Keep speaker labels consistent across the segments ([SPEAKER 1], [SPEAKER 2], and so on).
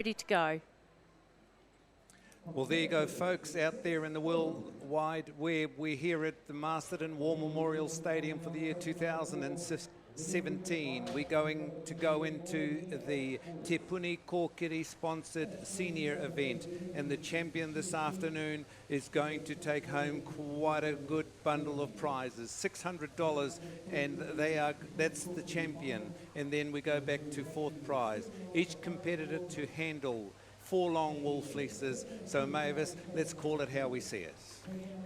[SPEAKER 1] ready to go.
[SPEAKER 2] Well, there you go, folks, out there in the World Wide Web. We're here at the Masterton War Memorial Stadium for the year 2017. We're going to go into the Te Puni Kōkiri sponsored senior event, and the champion this afternoon is going to take home quite a good bundle of prizes, $600, and that's the champion. And then we go back to fourth prize. Each competitor to handle 4 long wool fleeces. So Mavis, let's call it how we see it.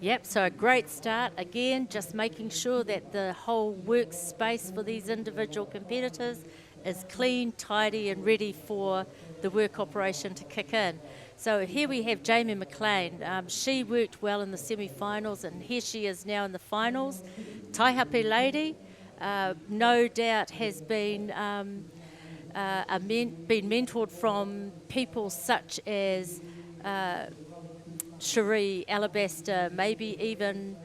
[SPEAKER 1] Yep, so a great start. Again, just making sure that the whole workspace for these individual competitors is clean, tidy and ready for the work operation to kick in. So here we have Jamie McLean. She worked well in the semi-finals and here she is now in the finals. Taihape lady, no doubt has been been mentored from people such as Cherie, Alabaster, maybe even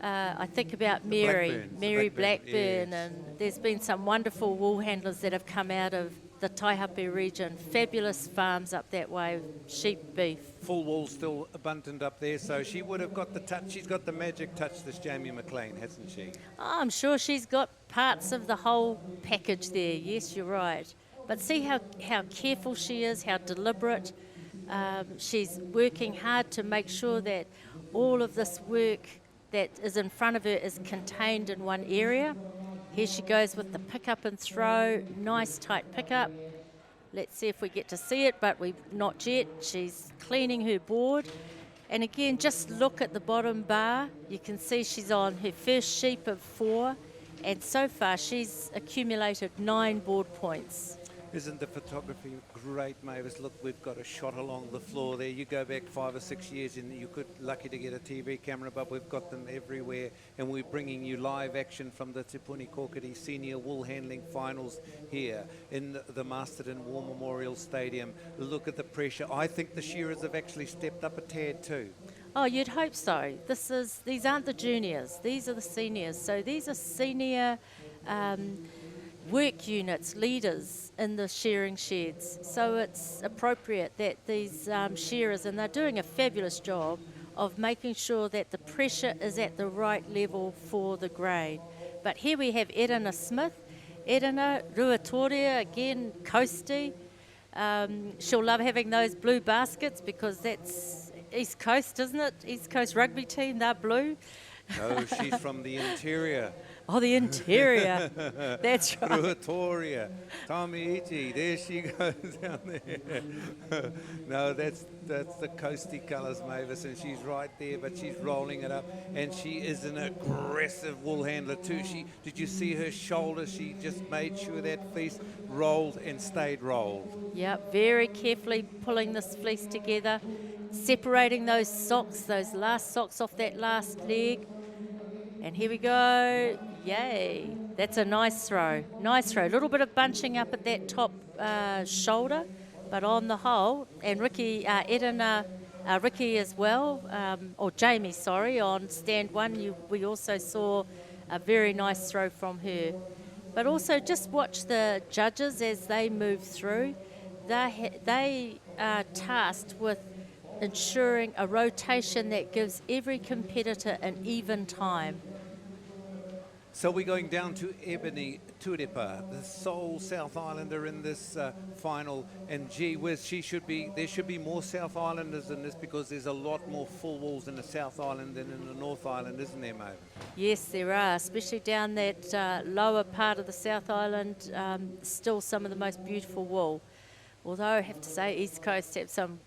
[SPEAKER 1] I think about Mary Blackburn,
[SPEAKER 2] yes.
[SPEAKER 1] And there's been some wonderful wool handlers that have come out of the Taihape region. Fabulous farms up that way, sheep, beef.
[SPEAKER 2] Full wool still abundant up there, so she would have got the touch. She's got the magic touch, this Jamie McLean, hasn't she?
[SPEAKER 1] Oh, I'm sure she's got parts of the whole package there. Yes, you're right. But see how careful she is, how deliberate. She's working hard to make sure that all of this work that is in front of her is contained in one area. Here she goes with the pick up and throw, nice tight pick up. Let's see if we get to see it, but we've not yet. She's cleaning her board. And again, just look at the bottom bar. You can see she's on her first sheep of 4. And so far, she's accumulated 9 board points.
[SPEAKER 2] Isn't the photography great, Mavis? Look, we've got a shot along the floor there. You go back 5 or 6 years and you could lucky to get a TV camera, but we've got them everywhere, and we're bringing you live action from the Te Puni Kōkiri Senior Wool Handling Finals here in the Masterton War Memorial Stadium. Look at the pressure. I think the shearers have actually stepped up a tad too.
[SPEAKER 1] Oh, you'd hope so. These aren't the juniors, these are the seniors. So these are senior work units, leaders in the shearing sheds. So it's appropriate that these shearers, and they're doing a fabulous job of making sure that the pressure is at the right level for the grain. But here we have Edina Smith. Edina, Ruatoria, again, coasty. She'll love having those blue baskets because that's East Coast, isn't it? East Coast rugby team, they're blue.
[SPEAKER 2] No, she's from the interior.
[SPEAKER 1] Oh, the interior. That's right.
[SPEAKER 2] Ruatoria, Tamiiti, there she goes down there. No, that's the coasty colours, Mavis, and she's right there, but she's rolling it up, and she is an aggressive wool handler too. Did you see her shoulders? She just made sure that fleece rolled and stayed rolled.
[SPEAKER 1] Yep, very carefully pulling this fleece together, separating those socks, those last socks off that last leg. And here we go. Yay. That's a nice throw. Nice throw. A little bit of bunching up at that top shoulder, but on the whole, and Ricky, Edina, Ricky as well, or Jamie, sorry, on stand 1, we also saw a very nice throw from her. But also just watch the judges as they move through. They are tasked with ensuring a rotation that gives every competitor an even time.
[SPEAKER 2] So we're going down to Ebony Turepa, the sole South Islander in this final, and gee whiz, there should be more South Islanders in this because there's a lot more full wools in the South Island than in the North Island, isn't there, Maven?
[SPEAKER 1] Yes, there are, especially down that lower part of the South Island, still some of the most beautiful wool. Although I have to say East Coast have some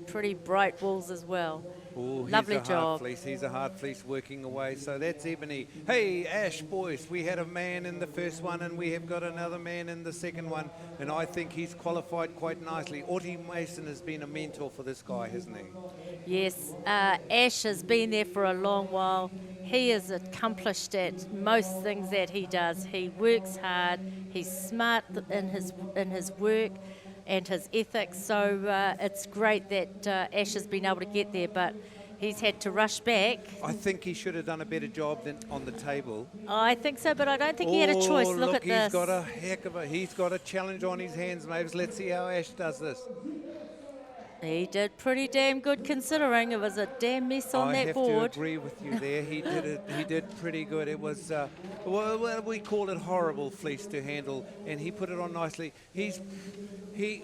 [SPEAKER 1] pretty bright wools as well.
[SPEAKER 2] Ooh,
[SPEAKER 1] lovely job.
[SPEAKER 2] He's a hard fleece working away. So that's Ebony. Hey, Ash boys, we had a man in the first one and we have got another man in the second one, and I think he's qualified quite nicely. Oti Mason has been a mentor for this guy, hasn't he?
[SPEAKER 1] Yes, Ash has been there for a long while. He is accomplished at most things that he does. He works hard. He's smart in his work and his ethics, so it's great that Ash has been able to get there, but he's had to rush back.
[SPEAKER 2] I think he should have done a better job than on the table.
[SPEAKER 1] I think so, but I don't think he had a choice. Look at this.
[SPEAKER 2] He's got a challenge on his hands, Mavis. Let's see how Ash does this.
[SPEAKER 1] He did pretty damn good considering it was a damn mess on
[SPEAKER 2] I
[SPEAKER 1] that
[SPEAKER 2] have
[SPEAKER 1] board.
[SPEAKER 2] to agree with you there. He did it. He did pretty good. It was, well, we call it horrible fleece to handle, and he put it on nicely.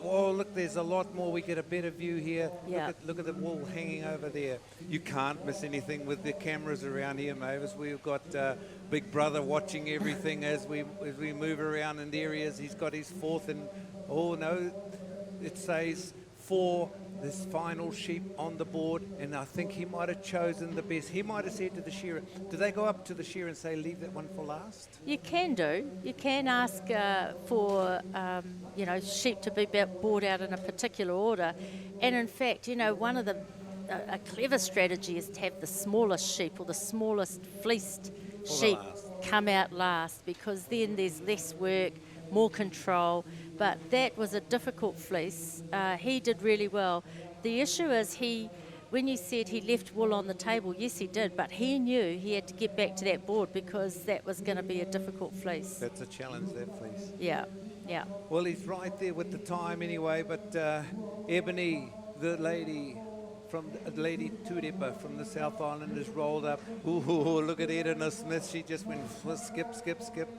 [SPEAKER 2] Oh, look, there's a lot more. We get a better view here.
[SPEAKER 1] Yeah.
[SPEAKER 2] Look at the wool hanging over there. You can't miss anything with the cameras around here, Mavis. We've got Big Brother watching everything as we move around in the areas. He's got his fourth, and oh no, it says 4. This final sheep on the board, and I think he might have chosen the best. He might have said to the shearer, do they go up to the shearer and say, leave that one for last?
[SPEAKER 1] You can do. You can ask for, sheep to be brought out in a particular order. And in fact, one of a clever strategy is to have the smallest sheep or the smallest fleeced sheep come out last, because then there's less work, more control. But that was a difficult fleece. He did really well. The issue is when you said he left wool on the table, yes he did, but he knew he had to get back to that board because that was going to be a difficult fleece.
[SPEAKER 2] That's a challenge, that fleece.
[SPEAKER 1] Yeah, yeah.
[SPEAKER 2] Well, he's right there with the time anyway, but Ebony, the lady Turepa from the South Island, has rolled up. Ooh, look at Edna Smith. She just went skip, skip, skip.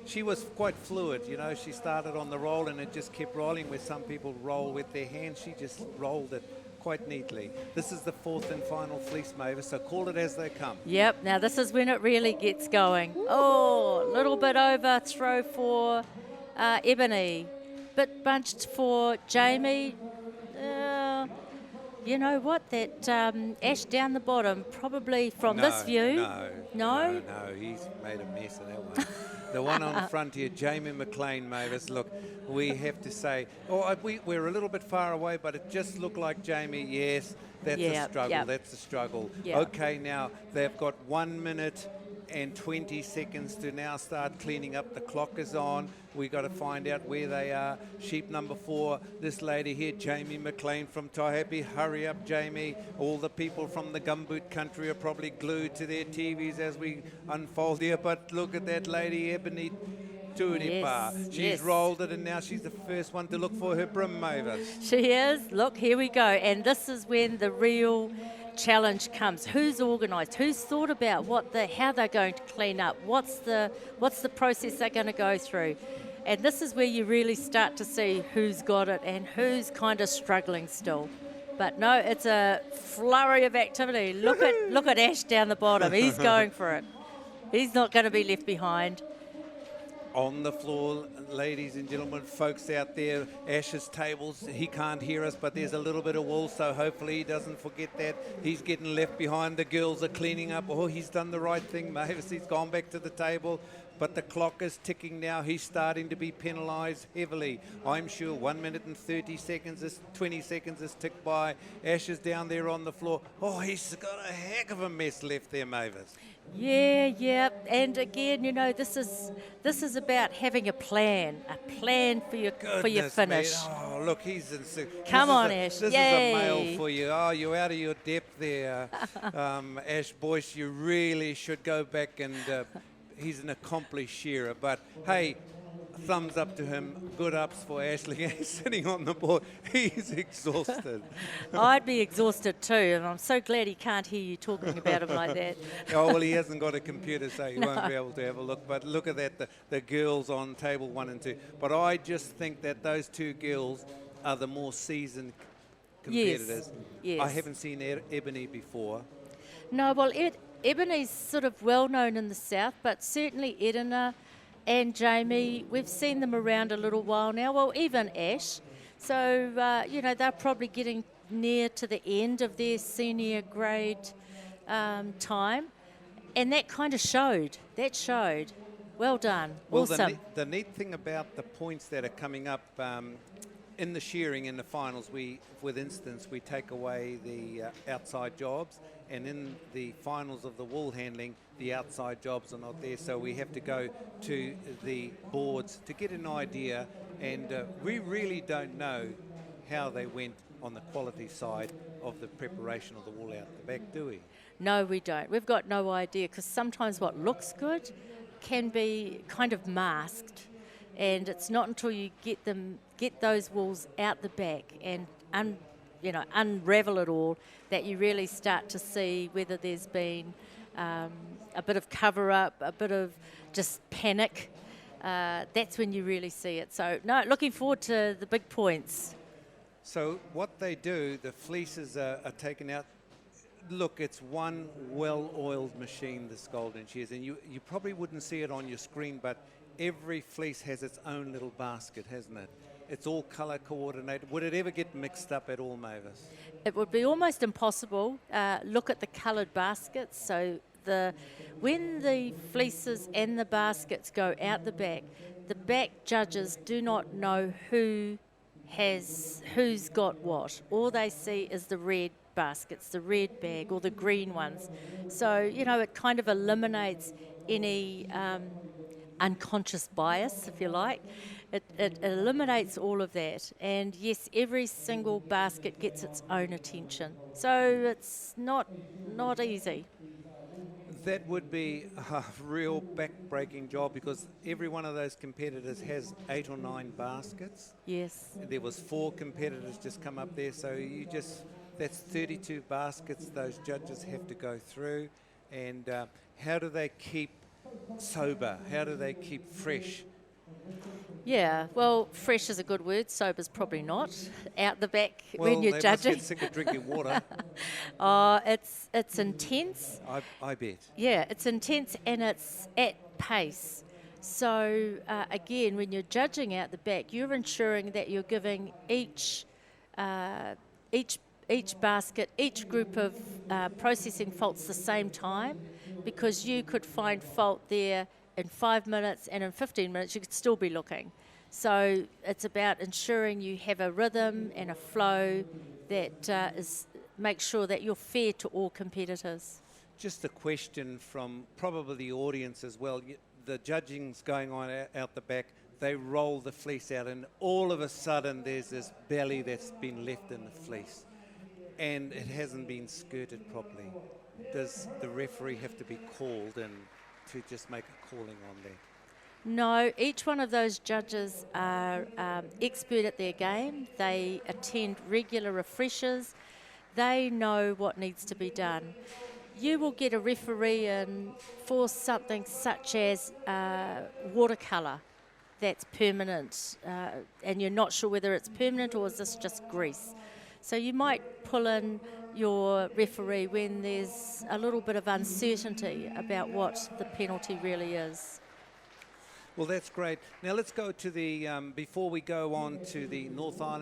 [SPEAKER 2] She was quite fluid, She started on the roll and it just kept rolling, where some people roll with their hands. She just rolled it quite neatly. This is the fourth and final fleece, Mavis, so call it as they come.
[SPEAKER 1] Yep, now this is when it really gets going. Oh, a little bit over throw for Ebony. Bit bunched for Jamie. You know what, that ash down the bottom, probably from this view.
[SPEAKER 2] No, he's made a mess of that one. The one on the front here, Jamie McLean, Mavis, look, we have to say, we're a little bit far away, but it just looked like Jamie. Yes, that's a struggle, that's a struggle.
[SPEAKER 1] Yeah.
[SPEAKER 2] Okay, now they've got 1 minute and 20 seconds to now start cleaning up. The clock is on. We got to find out where they are. Sheep number 4, this lady here, Jamie McLean from Taihape. Hurry up, Jamie. All the people from the gumboot country are probably glued to their TVs as we unfold here. But look at that lady, Ebony Turepa. She's rolled it, and now she's the first one to look for her brim, Mavis.
[SPEAKER 1] She is. Look, here we go. And this is when the real challenge comes. Who's organised? Who's thought about how they're going to clean up? What's the process they're going to go through? And this is where you really start to see who's got it and who's kind of struggling still. But no, it's a flurry of activity. Look at Ash down the bottom. He's going for it. He's not going to be left behind.
[SPEAKER 2] On the floor, ladies and gentlemen, folks out there, Ash's tables, he can't hear us, but there's a little bit of wool, so hopefully he doesn't forget that. He's getting left behind. The girls are cleaning up. Oh, he's done the right thing. Mavis, he's gone back to the table, but the clock is ticking now. He's starting to be penalised heavily. I'm sure 1 minute and 20 seconds is ticked by. Ash is down there on the floor. Oh, he's got a heck of a mess left there, Mavis.
[SPEAKER 1] Yeah, and again, this is about having a plan for your finish.
[SPEAKER 2] Oh, look, he's in.
[SPEAKER 1] Come on, Ash.
[SPEAKER 2] This is a mail for you. Oh, you're out of your depth there, Ash Boyce. You really should go back and. He's an accomplished shearer, but hey, thumbs up to him. Good ups for Ashley. He's sitting on the board. He's exhausted.
[SPEAKER 1] I'd be exhausted too, and I'm so glad he can't hear you talking about him like that.
[SPEAKER 2] Oh, well, he hasn't got a computer, so he won't be able to have a look. But look at that, the girls on table 1 and 2. But I just think that those two girls are the more seasoned competitors.
[SPEAKER 1] Yes.
[SPEAKER 2] I haven't seen Ebony before.
[SPEAKER 1] No, well, Ebony's sort of well known in the south, but certainly Edna and Jamie, we've seen them around a little while now. Well, even Ash. So, they're probably getting near to the end of their senior grade time. And that kind of showed. Well done.
[SPEAKER 2] Well,
[SPEAKER 1] awesome.
[SPEAKER 2] The neat thing about the points that are coming up in the shearing in the finals, we take away the outside jobs, and in the finals of the wool handling, the outside jobs are not there, so we have to go to the boards to get an idea, and we really don't know how they went on the quality side of the preparation of the wool out the back, do we?
[SPEAKER 1] No, we don't. We've got no idea, because sometimes what looks good can be kind of masked, and it's not until you get those wools out the back and unravel it all, that you really start to see whether there's been a bit of cover-up, a bit of just panic. That's when you really see it. So, no, looking forward to the big points.
[SPEAKER 2] So what they do, the fleeces are taken out. Look, it's one well-oiled machine, this Golden Shears, and you probably wouldn't see it on your screen, but every fleece has its own little basket, hasn't it? It's all colour coordinated. Would it ever get mixed up at all, Mavis?
[SPEAKER 1] It would be almost impossible. Look at the coloured baskets. So when the fleeces and the baskets go out the back judges do not know who's got what. All they see is the red baskets, the red bag or the green ones. So, it kind of eliminates any unconscious bias, if you like. It eliminates all of that. And yes, every single basket gets its own attention. So it's not easy.
[SPEAKER 2] That would be a real back-breaking job, because every one of those competitors has 8 or 9 baskets.
[SPEAKER 1] Yes.
[SPEAKER 2] There was 4 competitors just come up there, so that's 32 baskets those judges have to go through. And how do they keep sober? How do they keep fresh?
[SPEAKER 1] Yeah, well, fresh is a good word. Sober's probably not. Out the back when you're judging.
[SPEAKER 2] Must get sick of drinking water.
[SPEAKER 1] It's intense.
[SPEAKER 2] I bet.
[SPEAKER 1] Yeah, it's intense and it's at pace. So again, when you're judging out the back, you're ensuring that you're giving each basket, each group of processing faults the same time, because you could find fault there in 5 minutes, and in 15 minutes you could still be looking. So it's about ensuring you have a rhythm and a flow that makes sure that you're fair to all competitors.
[SPEAKER 2] Just a question from probably the audience as well. The judging's going on out the back. They roll the fleece out, and all of a sudden there's this belly that's been left in the fleece, and it hasn't been skirted properly. Does the referee have to be called in to just make a calling on that?
[SPEAKER 1] No, each one of those judges are expert at their game. They attend regular refreshers. They know what needs to be done. You will get a referee in for something such as watercolour that's permanent, and you're not sure whether it's permanent or is this just grease. So you might pull in your referee when there's a little bit of uncertainty about what the penalty really is.
[SPEAKER 2] Well, that's great. Now let's go to the, before we go on to the North Island